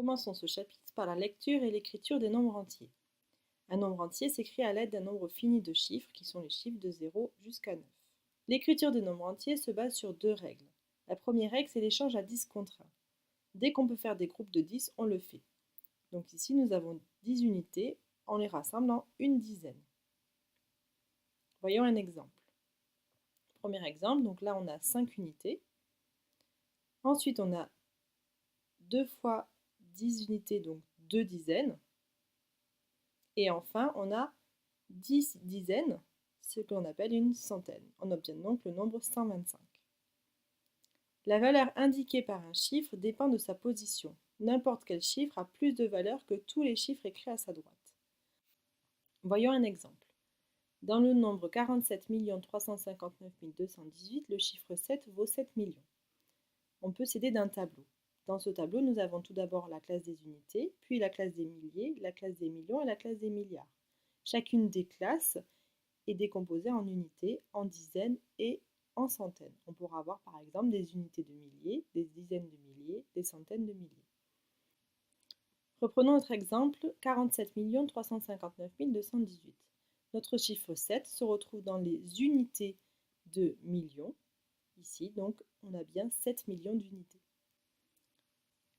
Commençons ce chapitre par la lecture et l'écriture des nombres entiers. Un nombre entier s'écrit à l'aide d'un nombre fini de chiffres qui sont les chiffres de 0 jusqu'à 9. L'écriture des nombres entiers se base sur deux règles. La première règle, c'est l'échange à 10 contre 1. Dès qu'on peut faire des groupes de 10, on le fait. Donc ici, nous avons 10 unités, on les rassemble en une dizaine. Voyons un exemple. Premier exemple, donc là on a 5 unités. Ensuite, on a 2 fois 10 unités, donc 2 dizaines. Et enfin, on a 10 dizaines, ce que l'on appelle une centaine. On obtient donc le nombre 125. La valeur indiquée par un chiffre dépend de sa position. N'importe quel chiffre a plus de valeur que tous les chiffres écrits à sa droite. Voyons un exemple. Dans le nombre 47 359 218, le chiffre 7 vaut 7 millions. On peut s'aider d'un tableau. Dans ce tableau, nous avons tout d'abord la classe des unités, puis la classe des milliers, la classe des millions et la classe des milliards. Chacune des classes est décomposée en unités, en dizaines et en centaines. On pourra avoir par exemple des unités de milliers, des dizaines de milliers, des centaines de milliers. Reprenons notre exemple 47 359 218. Notre chiffre 7 se retrouve dans les unités de millions. Ici, donc, on a bien 7 millions d'unités.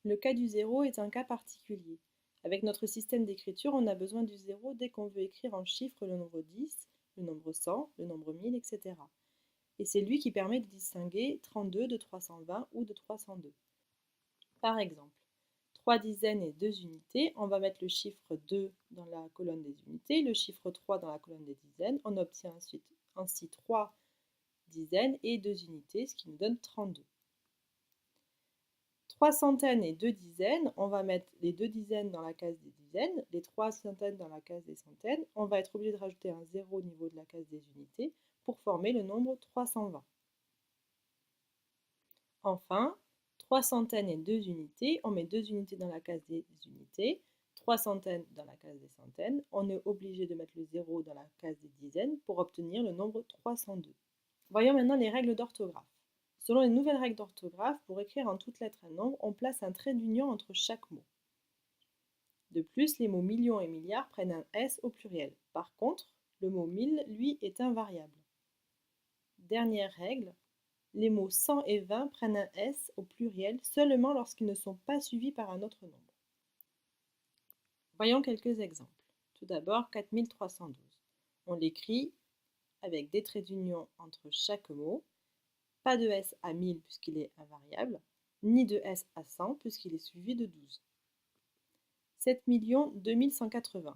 Le cas du zéro est un cas particulier. Avec notre système d'écriture, on a besoin du zéro dès qu'on veut écrire en chiffres le nombre 10, le nombre 100, le nombre 1000, etc. Et c'est lui qui permet de distinguer 32 de 320 ou de 302. Par exemple, 3 dizaines et 2 unités, on va mettre le chiffre 2 dans la colonne des unités, le chiffre 3 dans la colonne des dizaines. On obtient ensuite ainsi 3 dizaines et 2 unités, ce qui nous donne 32. 3 centaines et 2 dizaines, on va mettre les 2 dizaines dans la case des dizaines, les 3 centaines dans la case des centaines. On va être obligé de rajouter un 0 au niveau de la case des unités pour former le nombre 320. Enfin, 3 centaines et 2 unités, on met 2 unités dans la case des unités, 3 centaines dans la case des centaines. On est obligé de mettre le 0 dans la case des dizaines pour obtenir le nombre 302. Voyons maintenant les règles d'orthographe. Selon les nouvelles règles d'orthographe, pour écrire en toutes lettres un nombre, on place un trait d'union entre chaque mot. De plus, les mots millions et milliards prennent un S au pluriel. Par contre, le mot 1000, lui, est invariable. Dernière règle, les mots 100 et 20 prennent un S au pluriel seulement lorsqu'ils ne sont pas suivis par un autre nombre. Voyons quelques exemples. Tout d'abord, 4312. On l'écrit avec des traits d'union entre chaque mot. Pas de S à 1000 puisqu'il est invariable, ni de S à 100 puisqu'il est suivi de 12. 7 2180.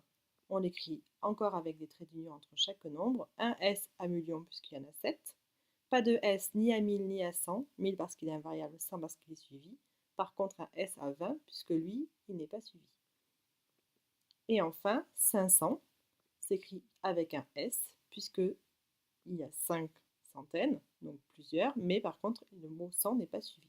On l'écrit encore avec des traits d'union entre chaque nombre. Un S à million puisqu'il y en a 7. Pas de S ni à 1000 ni à 100. 1000 parce qu'il est invariable, 100 parce qu'il est suivi. Par contre, un S à 20 puisque lui, il n'est pas suivi. Et enfin, 500 s'écrit avec un S puisque il y a 5 centaines, donc plusieurs, mais par contre le mot 100 n'est pas suivi.